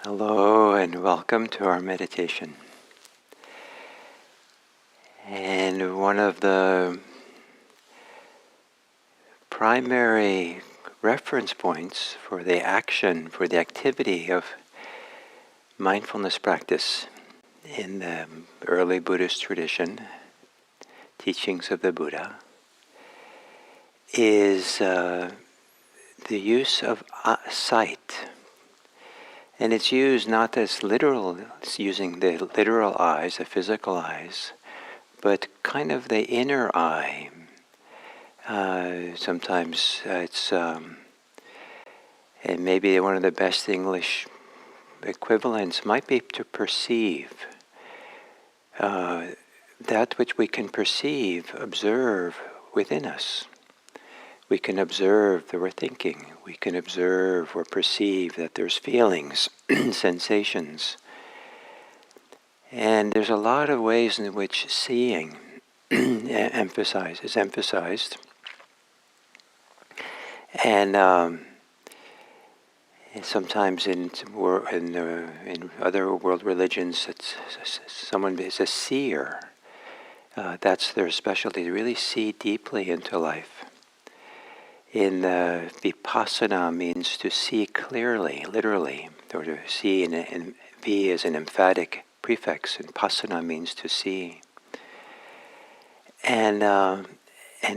Hello and welcome to our meditation. And one of the primary reference points for the action, for the activity of mindfulness practice in the early Buddhist tradition, teachings of the Buddha, is the use of sight. And it's used not as literal, it's using the literal eyes, the physical eyes, but kind of the inner eye. Sometimes it's, and maybe one of the best English equivalents might be to perceive. That which we can perceive, observe within us. We can observe that we're thinking. We can observe or perceive that there's feelings, sensations. And there's a lot of ways in which seeing is emphasized. And sometimes in other world religions, someone is a seer. That's their specialty, to really see deeply into life. In vipassana means to see clearly, literally, or to see in V is an emphatic prefix, and passana means to see. And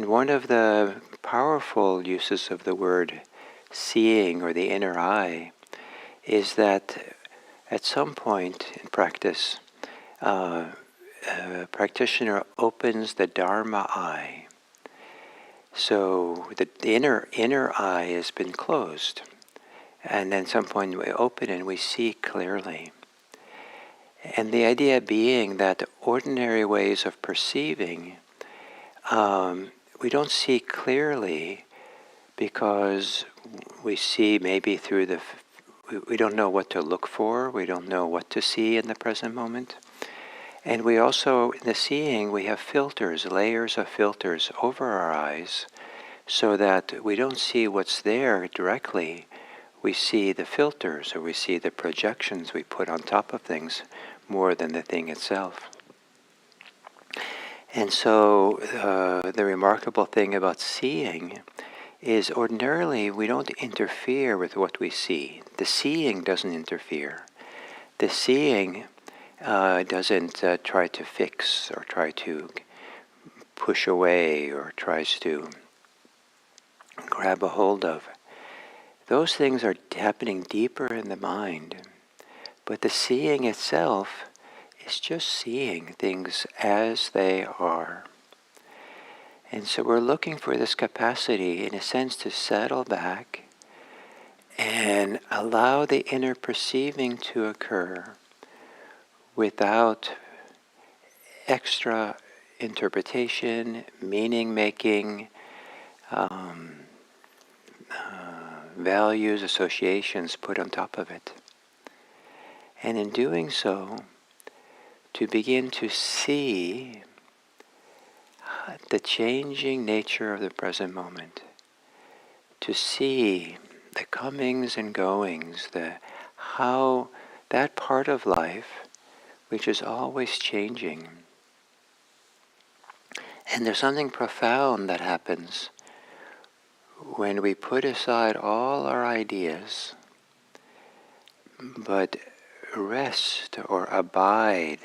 one of the powerful uses of the word seeing or the inner eye is that at some point in practice, a practitioner opens the Dharma eye. So the inner eye has been closed, and then at some point we open and we see clearly. And the idea being that ordinary ways of perceiving, we don't see clearly because we see maybe through we don't know what to look for, we don't know what to see in the present moment. And we also, in the seeing, we have filters, layers of filters over our eyes, so that we don't see what's there directly. We see the filters, or we see the projections we put on top of things more than the thing itself. And so the remarkable thing about seeing is ordinarily we don't interfere with what we see. The seeing doesn't interfere. The seeing doesn't try to fix or try to push away or tries to grab a hold of. Those things are happening deeper in the mind. But the seeing itself is just seeing things as they are. And so we're looking for this capacity, in a sense, to settle back and allow the inner perceiving to occur without extra interpretation, meaning-making, values, associations put on top of it. And in doing so, to begin to see the changing nature of the present moment, to see the comings and goings, how that part of life which is always changing. And there's something profound that happens when we put aside all our ideas, but rest or abide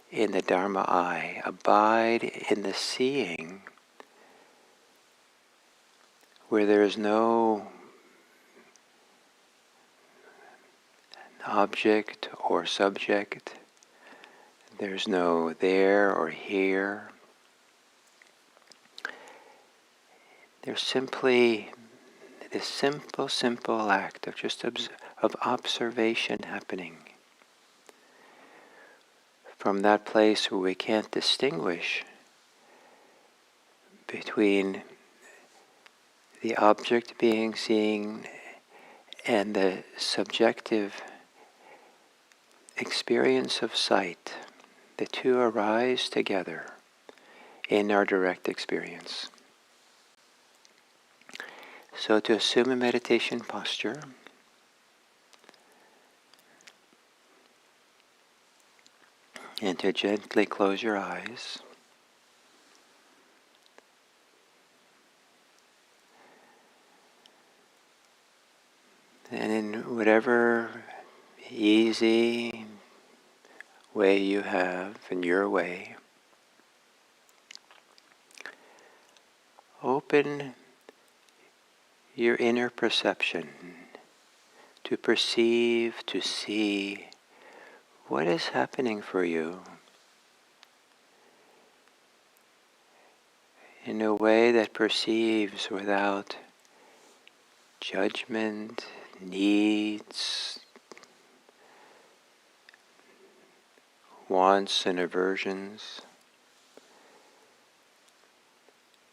in the Dharma eye, abide in the seeing, where there is no object or subject, there's no there or here. There's simply this simple act of just of observation happening. From that place where we can't distinguish between the object being seen and the subjective experience of sight, the two arise together in our direct experience. So to assume a meditation posture, and to gently close your eyes. And in whatever easy way you have, in your way, open your inner perception to perceive, to see what is happening for you in a way that perceives without judgment, needs, wants and aversions,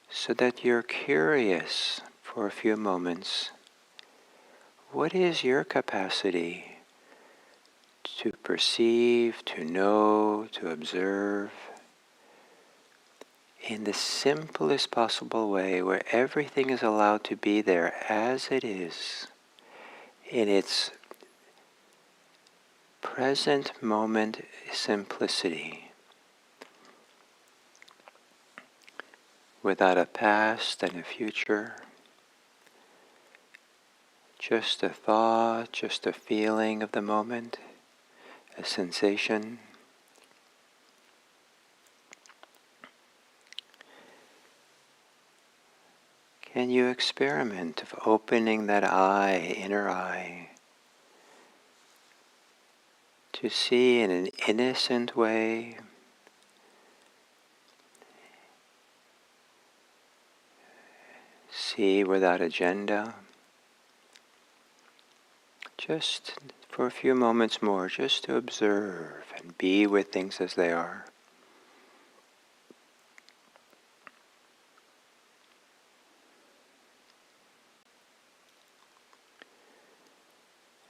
so that you're curious for a few moments. What is your capacity to perceive, to know, to observe in the simplest possible way, where everything is allowed to be there as it is, in its present moment simplicity, without a past and a future, just a thought, just a feeling of the moment, a sensation. Can you experiment of opening that eye, inner eye, to see in an innocent way, see without agenda, just for a few moments more, just to observe and be with things as they are.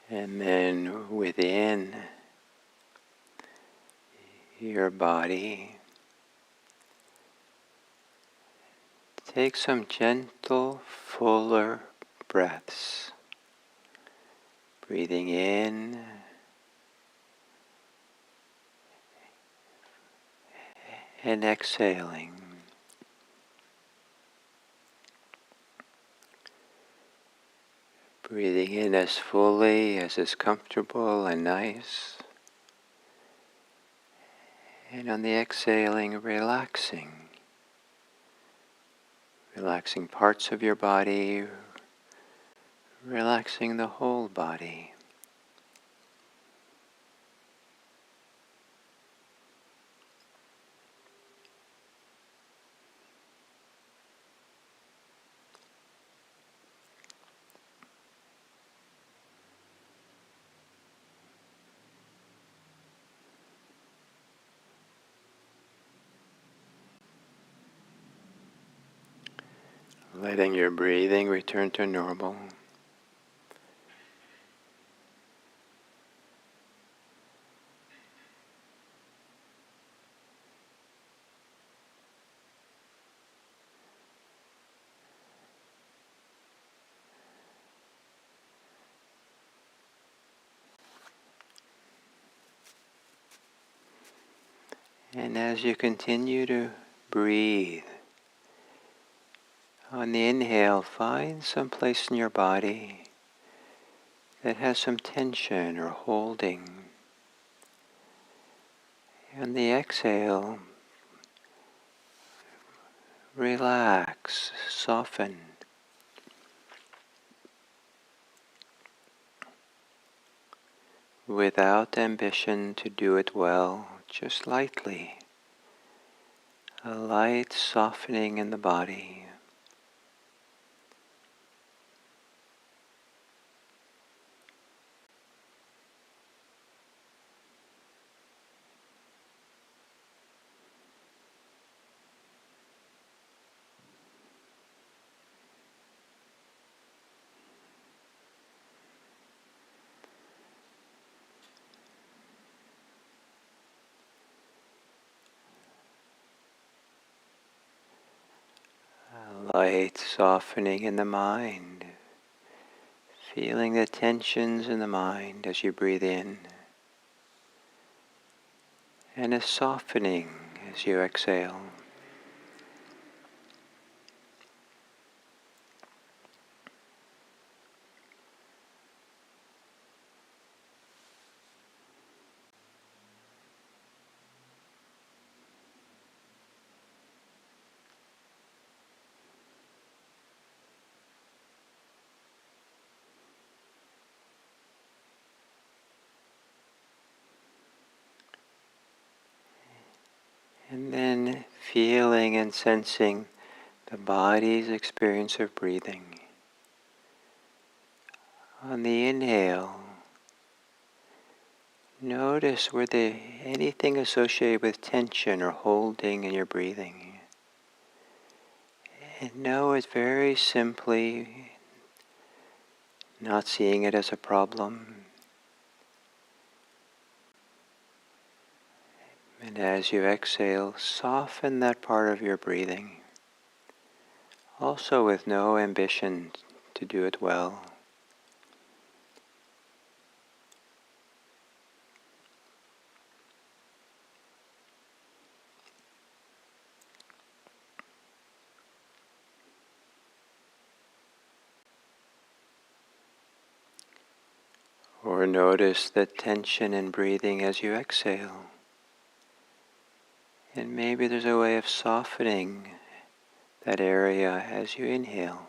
And then within your body, take some gentle, fuller breaths. Breathing in and exhaling. Breathing in as fully as is comfortable and nice. And on the exhaling, relaxing. Relaxing parts of your body, relaxing the whole body. Letting your breathing return to normal. And as you continue to breathe, on the inhale, find some place in your body that has some tension or holding. On the exhale, relax, soften. Without ambition to do it well, just lightly. A light softening in the body. A light softening in the mind. Feeling the tensions in the mind as you breathe in. and a softening as you exhale. And then feeling and sensing the body's experience of breathing. On the inhale, notice were there anything associated with tension or holding in your breathing. And know it very simply, not seeing it as a problem. And as you exhale, soften that part of your breathing, also with no ambition to do it well. Or notice the tension in breathing as you exhale. And maybe there's a way of softening that area as you inhale.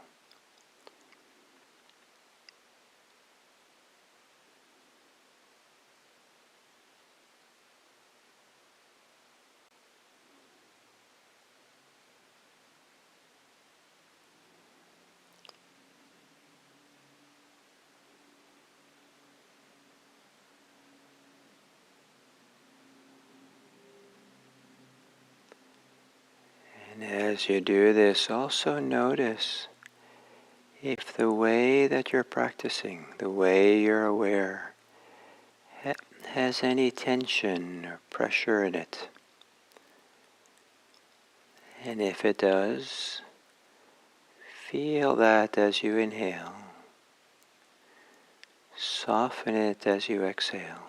And as you do this, also notice if the way that you're practicing, the way you're aware, has any tension or pressure in it. And if it does, feel that as you inhale. Soften it as you exhale.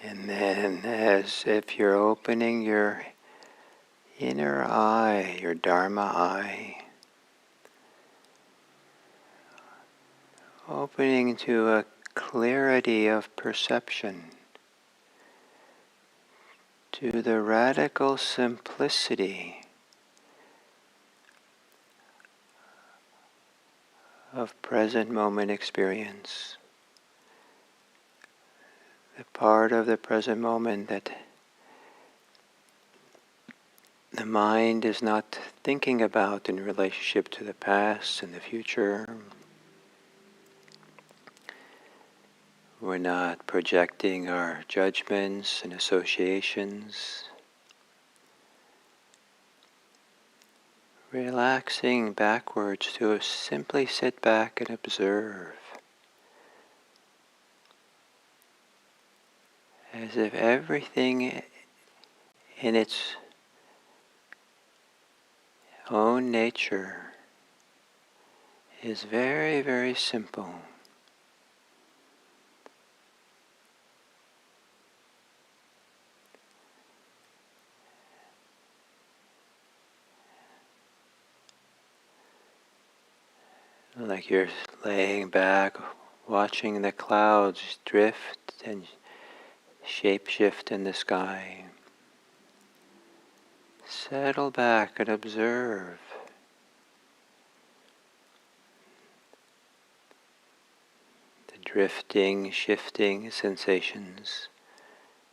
And then as if you're opening your inner eye, your Dharma eye, opening to a clarity of perception, to the radical simplicity of present moment experience. The part of the present moment that the mind is not thinking about in relationship to the past and the future. We're not projecting our judgments and associations. Relaxing backwards to simply sit back and observe. As if everything in its own nature is very, very simple. Like you're laying back, watching the clouds drift and shape-shift in the sky. Settle back and observe drifting, shifting sensations,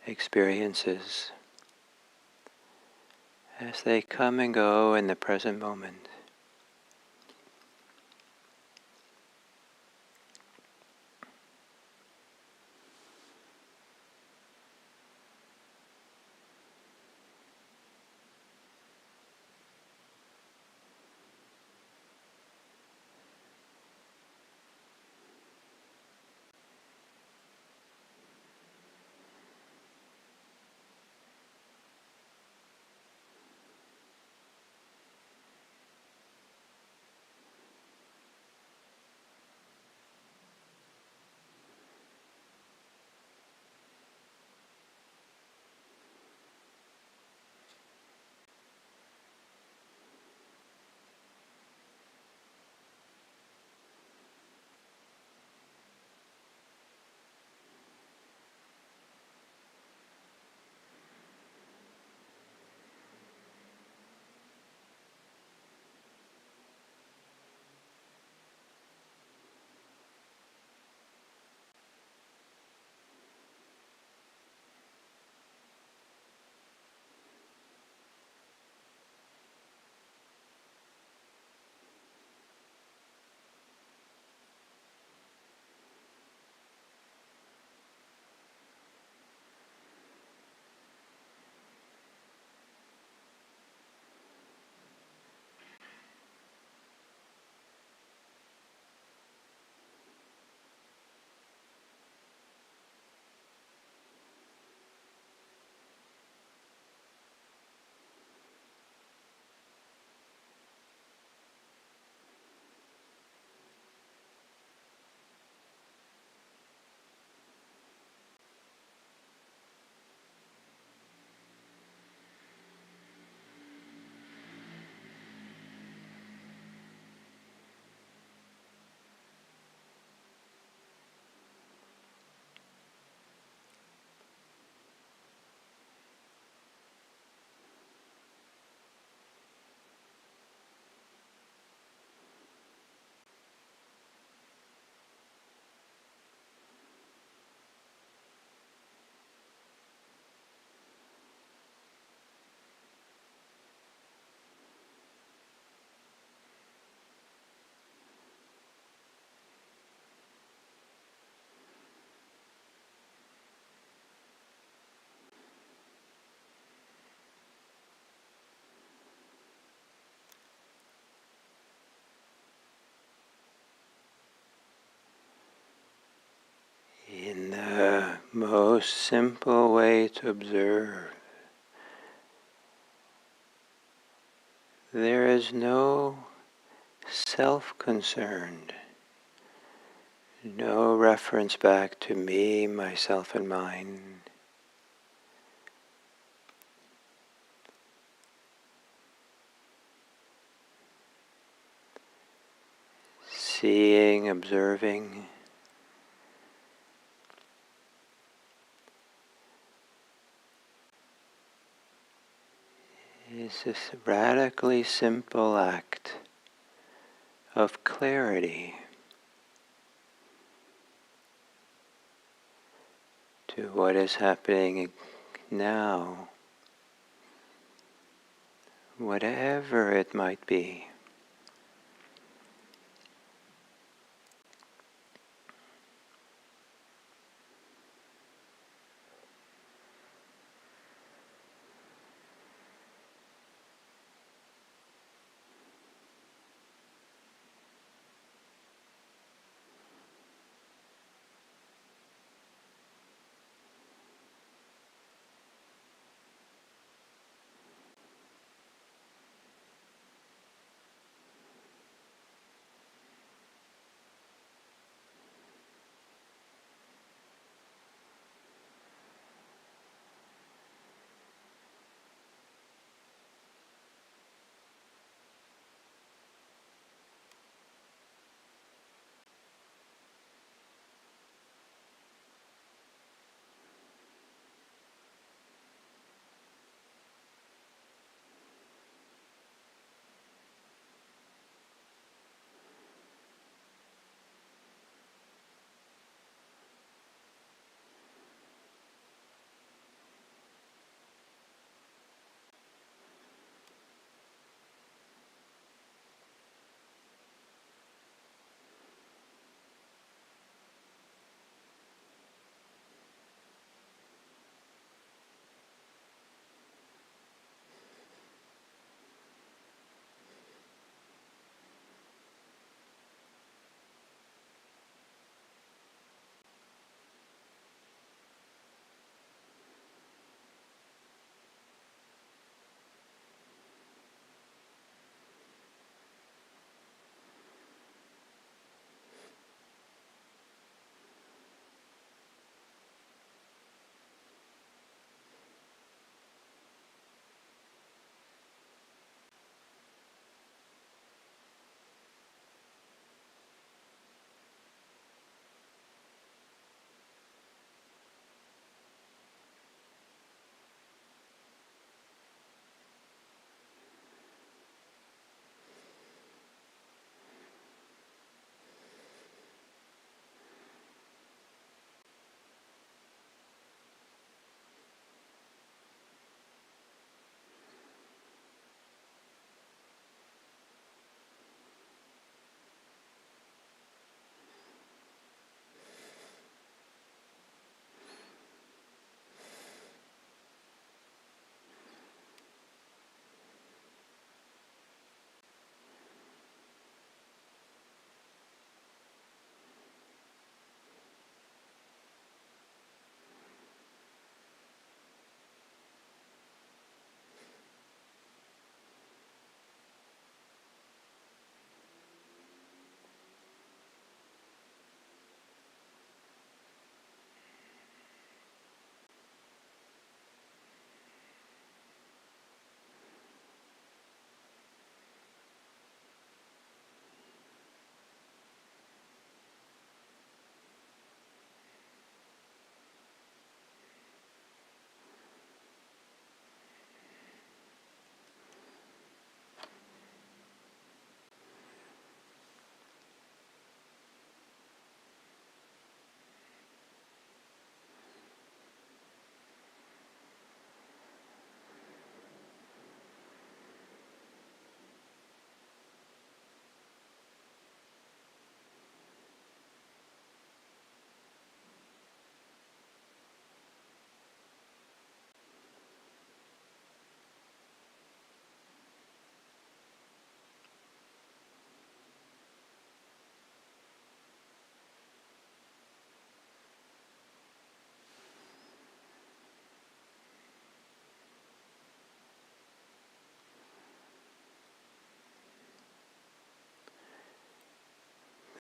experiences, as they come and go in the present moment. In the most simple way to observe, there is no self-concern, no reference back to me, myself, and mine. Seeing, observing, is this radically simple act of clarity to what is happening now, whatever it might be.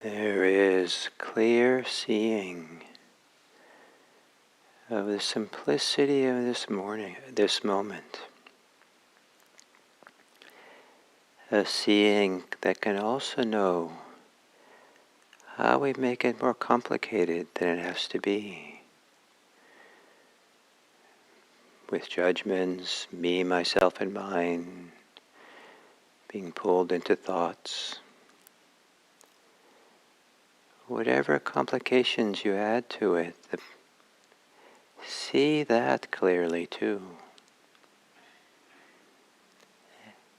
There is clear seeing of the simplicity of this moment. A seeing that can also know how we make it more complicated than it has to be. With judgments, me, myself, and mine, being pulled into thoughts. Whatever complications you add to it, see that clearly too.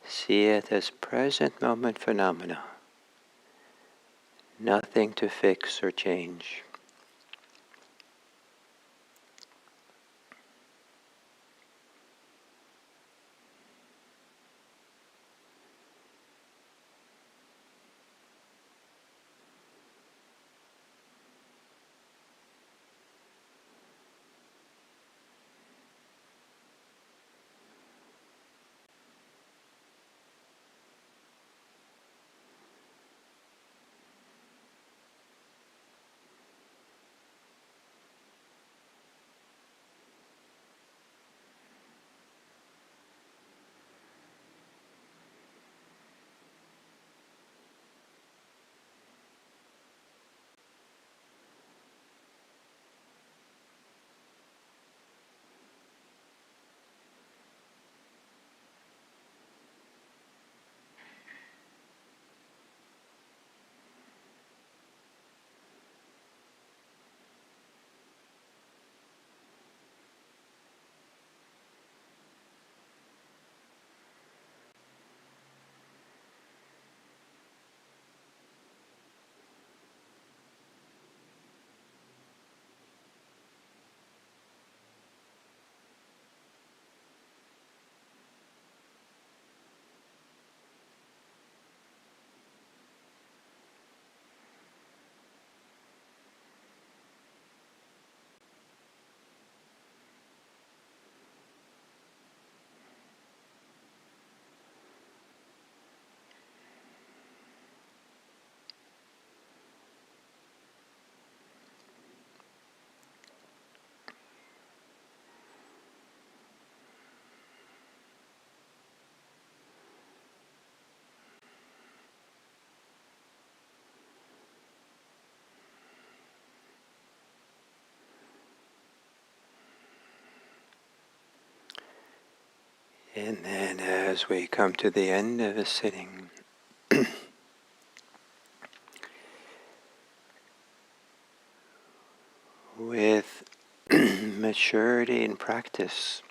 See it as present moment phenomena, nothing to fix or change. And then as we come to the end of the sitting, with maturity in practice,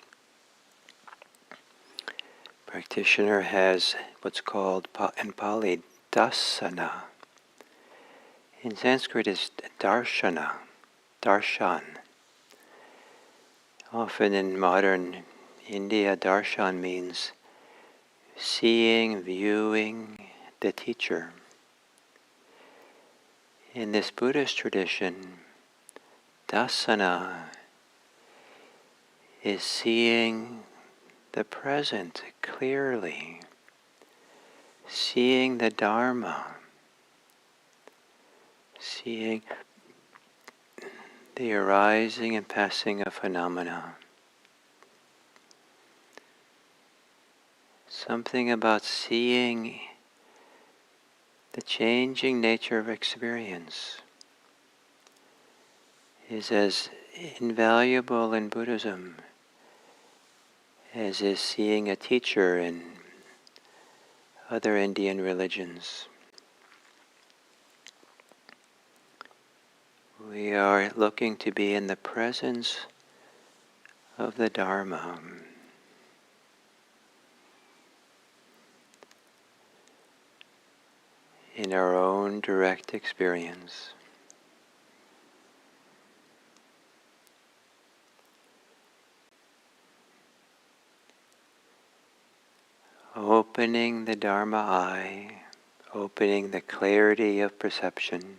practitioner has what's called in Pali dasana. In Sanskrit is darshana, darshan. Often in modern India, darshan means seeing, viewing the teacher. In this Buddhist tradition, dasana is seeing the present clearly, seeing the Dharma, seeing the arising and passing of phenomena. Something about seeing the changing nature of experience is as invaluable in Buddhism as is seeing a teacher in other Indian religions. We are looking to be in the presence of the Dharma. In our own direct experience. Opening the Dharma eye, opening the clarity of perception,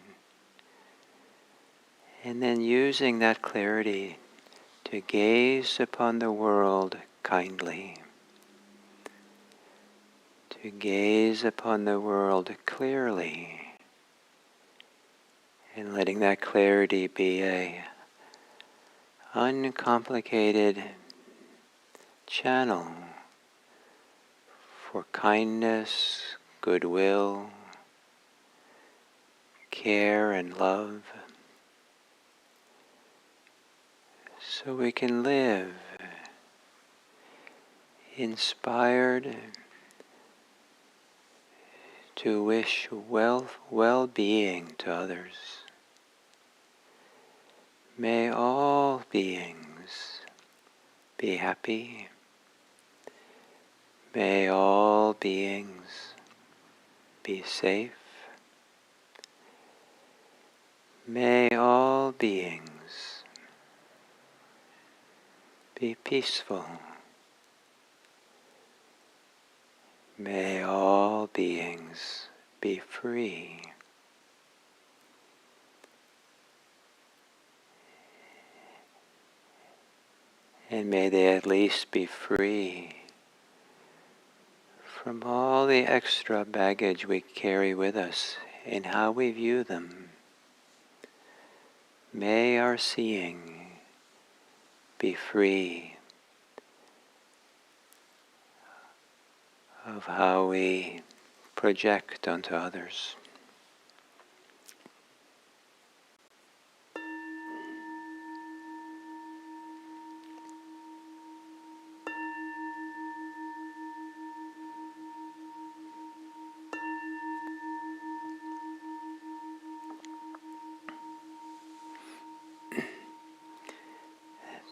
and then using that clarity to gaze upon the world kindly, to gaze upon the world clearly, And letting that clarity be a uncomplicated channel for kindness, goodwill, care and love, so we can live inspired to wish well-being to others. May all beings be happy. May all beings be safe. May all beings be peaceful. May all beings be free. And may they at least be free from all the extra baggage we carry with us in how we view them. May our seeing be free of how we project onto others.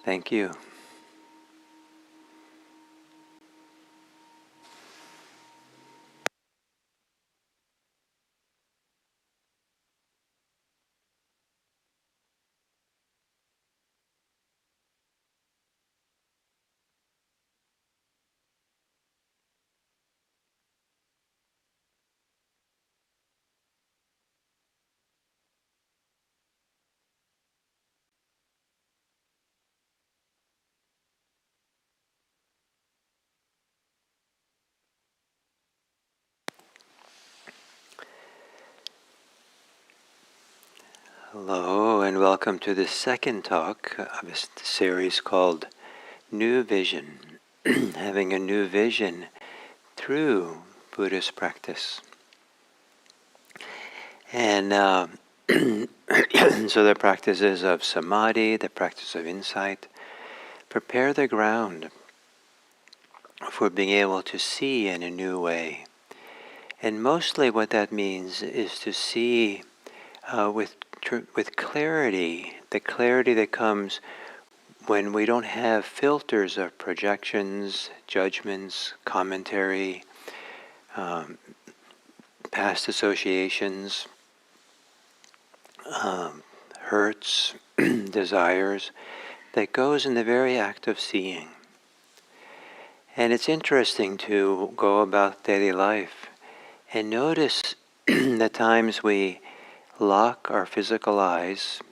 Thank you. Hello and welcome to the second talk of a series called New Vision, having a new vision through Buddhist practice. And so the practices of samadhi, the practice of insight, prepare the ground for being able to see in a new way. And mostly what that means is to see with clarity, the clarity that comes when we don't have filters of projections, judgments, commentary, past associations, hurts, desires, that goes in the very act of seeing. And it's interesting to go about daily life and notice the times we lock our physical eyes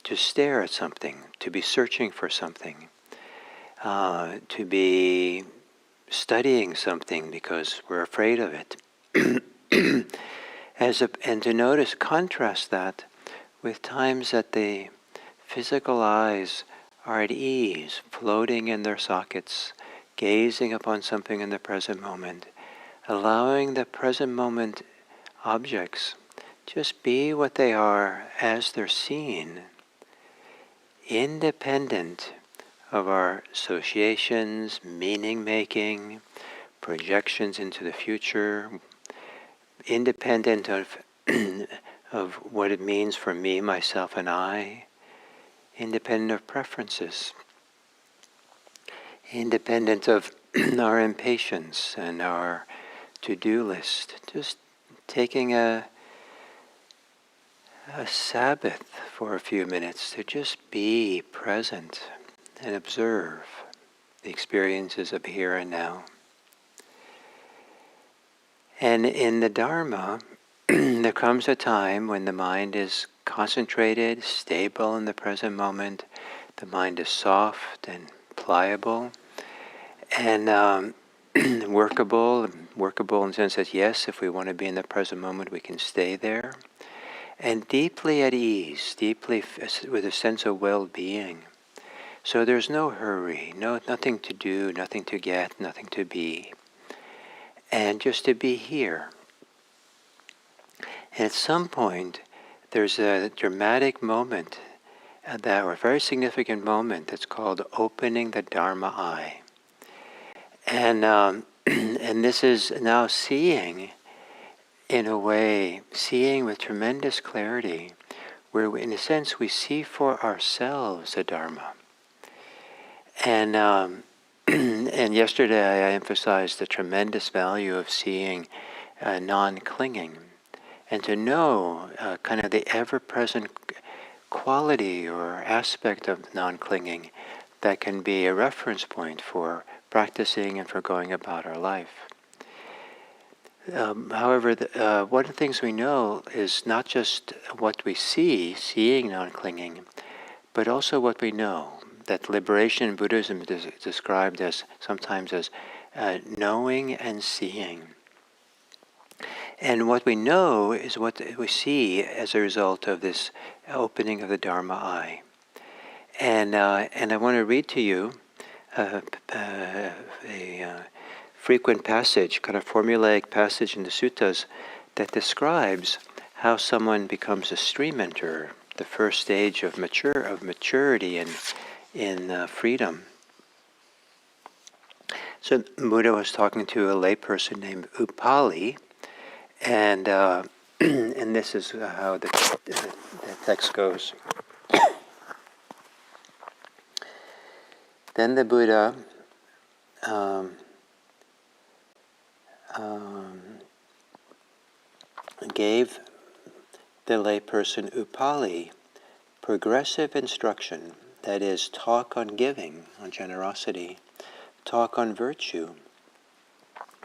to stare at something, to be searching for something, to be studying something because we're afraid of it. And to notice, contrast that with times that the physical eyes are at ease, floating in their sockets, gazing upon something in the present moment, allowing the present moment objects just be what they are as they're seen, independent of our associations, meaning-making, projections into the future, independent of of what it means for me, myself, and I, independent of preferences, independent of our impatience and our to-do list, just taking a Sabbath for a few minutes to just be present and observe the experiences of here and now. And in the Dharma, there comes a time when the mind is concentrated, stable in the present moment, the mind is soft and pliable, and workable in the sense that yes, if we want to be in the present moment, we can stay there. and deeply at ease, deeply with a sense of well-being. So there's no hurry, nothing to do, nothing to get, nothing to be, and just to be here. And at some point, there's a dramatic moment, or a very significant moment that's called opening the Dharma eye. And and this is now seeing, in a way, seeing with tremendous clarity, where in a sense we see for ourselves the Dharma. And and yesterday I emphasized the tremendous value of seeing non-clinging, and to know kind of the ever-present quality or aspect of non-clinging that can be a reference point for practicing and for going about our life. However, one of the things we know is not just what we see, seeing non-clinging, but also what we know. That liberation in Buddhism is described as sometimes as knowing and seeing. And what we know is what we see as a result of this opening of the Dharma eye. And I want to read to you a frequent passage, kind of formulaic passage in the suttas that describes how someone becomes a stream enterer, the first stage of maturity in freedom. So Buddha was talking to a layperson named Upali, and and this is how the text goes. Then the Buddha gave the layperson Upali progressive instruction, that is, talk on giving, on generosity, talk on virtue,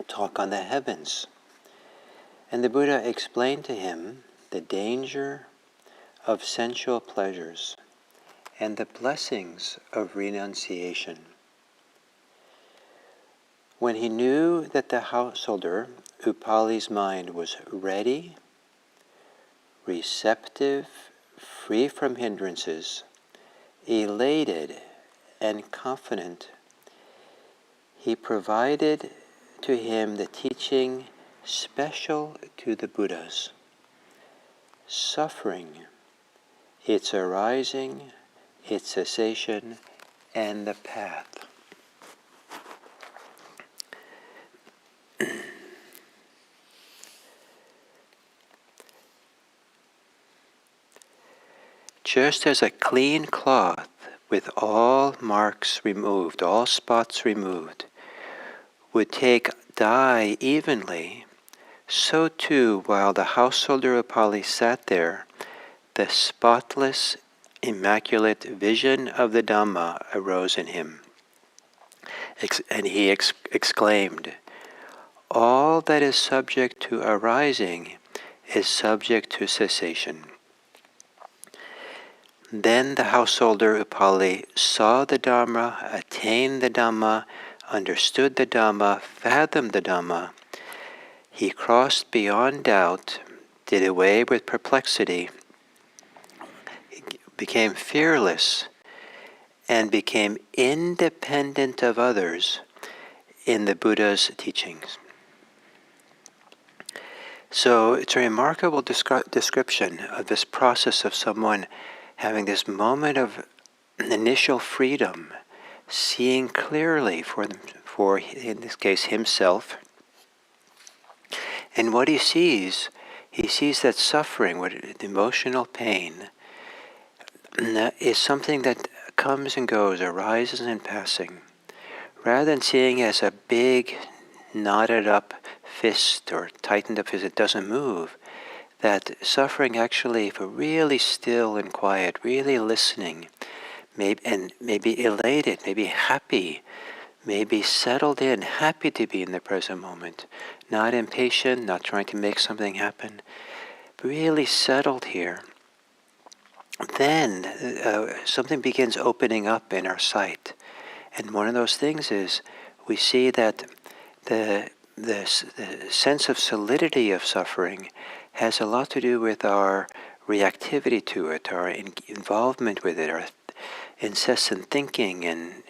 talk on the heavens. And the Buddha explained to him the danger of sensual pleasures and the blessings of renunciation. When he knew that the householder, Upali's mind, was ready, receptive, free from hindrances, elated and confident, he provided to him the teaching special to the Buddhas: suffering, its arising, its cessation, and the path. Just as a clean cloth with all marks removed, all spots removed, would take dye evenly, so too, while the householder Upali sat there, the spotless, immaculate vision of the Dhamma arose in him. And he exclaimed, "All that is subject to arising is subject to cessation." Then the householder Upali saw the Dharma, attained the Dhamma, understood the Dhamma, fathomed the Dhamma. He crossed beyond doubt, did away with perplexity, became fearless, and became independent of others in the Buddha's teachings. So it's a remarkable description of this process of someone having this moment of initial freedom, seeing clearly for in this case himself. And what he sees that suffering, emotional pain, is something that comes and goes, arises in passing, rather than seeing it as a big, knotted up fist or tightened up fist that doesn't move. That suffering actually, if we're really still and quiet, really listening, maybe elated, maybe happy, maybe settled in, happy to be in the present moment, not impatient, not trying to make something happen, but really settled here, then something begins opening up in our sight. And one of those things is we see that the sense of solidity of suffering has a lot to do with our reactivity to it, our involvement with it, our incessant thinking and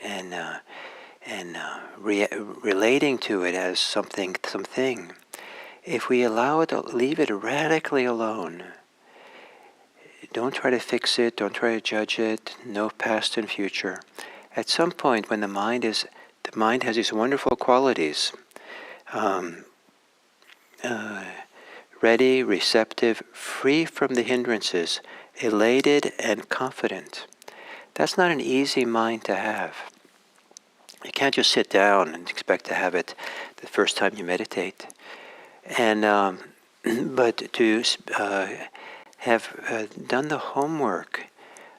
relating to it as something. If we allow it, leave it radically alone. Don't try to fix it. Don't try to judge it. No past and future. At some point, when the mind has these wonderful qualities. Ready, receptive, free from the hindrances, elated and confident. That's not an easy mind to have. You can't just sit down and expect to have it the first time you meditate. And but to have done the homework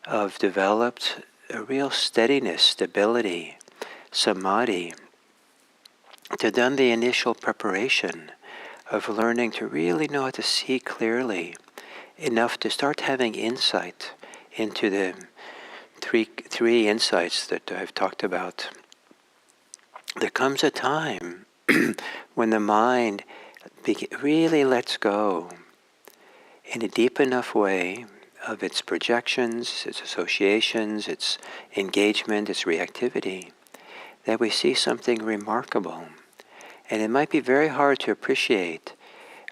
of developed a real steadiness, stability, samadhi, to done the initial preparation of learning to really know how to see clearly enough to start having insight into the three insights that I've talked about. There comes a time when the mind really lets go in a deep enough way of its projections, its associations, its engagement, its reactivity, that we see something remarkable. And it might be very hard to appreciate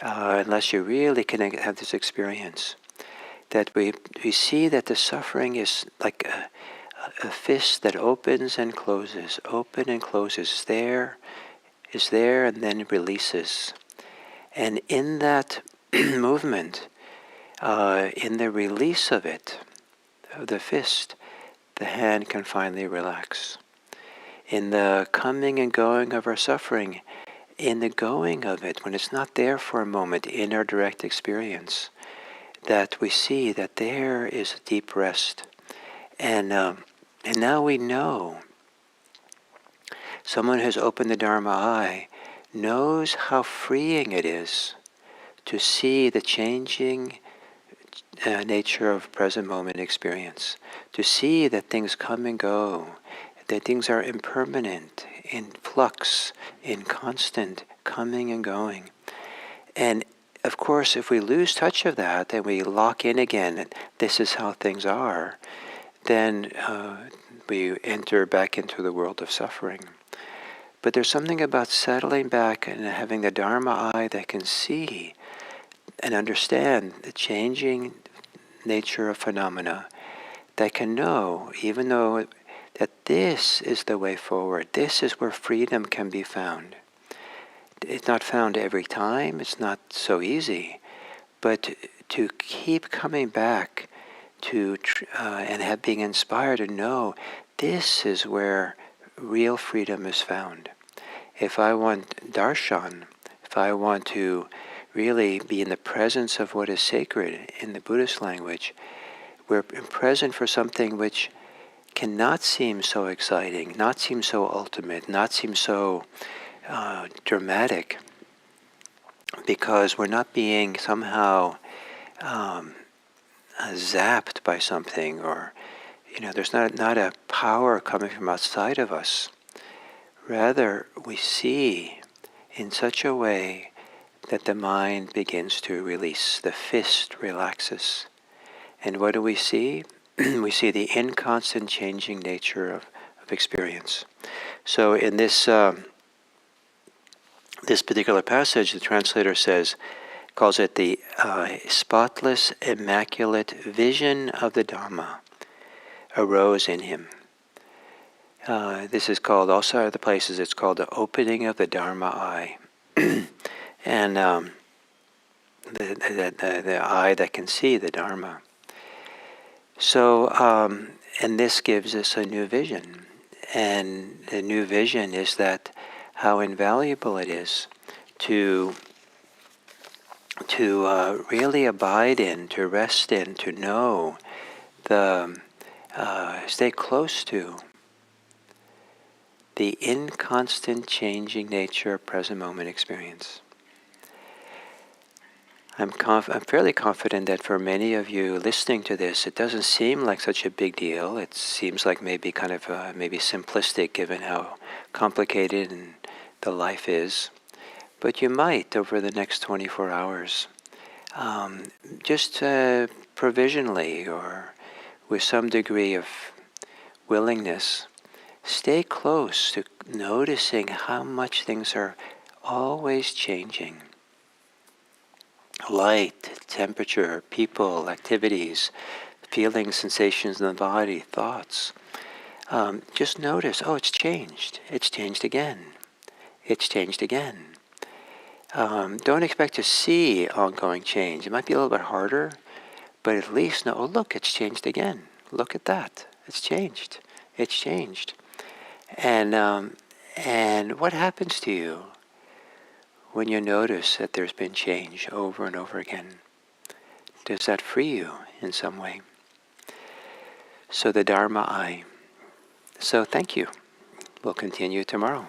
unless you really can have this experience, that we see that the suffering is like a fist that opens and closes, is there, and then releases. And in that movement, in the release of it, of the fist, the hand can finally relax. In the coming and going of our suffering, in the going of it, when it's not there for a moment in our direct experience, that we see that there is a deep rest. And now we know. Someone who's opened the Dharma eye knows how freeing it is to see the changing nature of present moment experience, to see that things come and go, that things are impermanent, in flux, in constant coming and going. And of course, if we lose touch of that and we lock in again, and this is how things are, then we enter back into the world of suffering. But there's something about settling back and having the Dharma eye that can see and understand the changing nature of phenomena, that can know, even though that this is the way forward, this is where freedom can be found. It's not found every time, it's not so easy, but to keep coming back to and being inspired to know this is where real freedom is found. If I want darshan, if I want to really be in the presence of what is sacred in the Buddhist language, we're present for something which cannot seem so exciting, not seem so ultimate, not seem so dramatic, because we're not being somehow zapped by something, or there's not a power coming from outside of us. Rather, we see in such a way that the mind begins to release. The fist relaxes. And what do we see? We see the inconstant changing nature of experience. So in this this particular passage, the translator calls it the spotless, immaculate vision of the Dharma arose in him. This is called, also other places, it's called the opening of the Dharma eye. And the eye that can see the Dharma. So, and this gives us a new vision. And the new vision is that how invaluable it is to really abide in, to rest in, to know, stay close to the inconstant changing nature of present moment experience. I'm fairly confident that for many of you listening to this, it doesn't seem like such a big deal. It seems like maybe kind of maybe simplistic given how complicated the life is. But you might, over the next 24 hours, um, just provisionally or with some degree of willingness, stay close to noticing how much things are always changing. Light, temperature, people, activities, feelings, sensations in the body, thoughts. Just notice, oh, it's changed. It's changed again. It's changed again. Don't expect to see ongoing change. It might be a little bit harder, but at least know, oh, look, it's changed again. Look at that. It's changed. It's changed. And what happens to you when you notice that there's been change over and over again? Does that free you in some way? So the Dharma eye. So thank you. We'll continue tomorrow.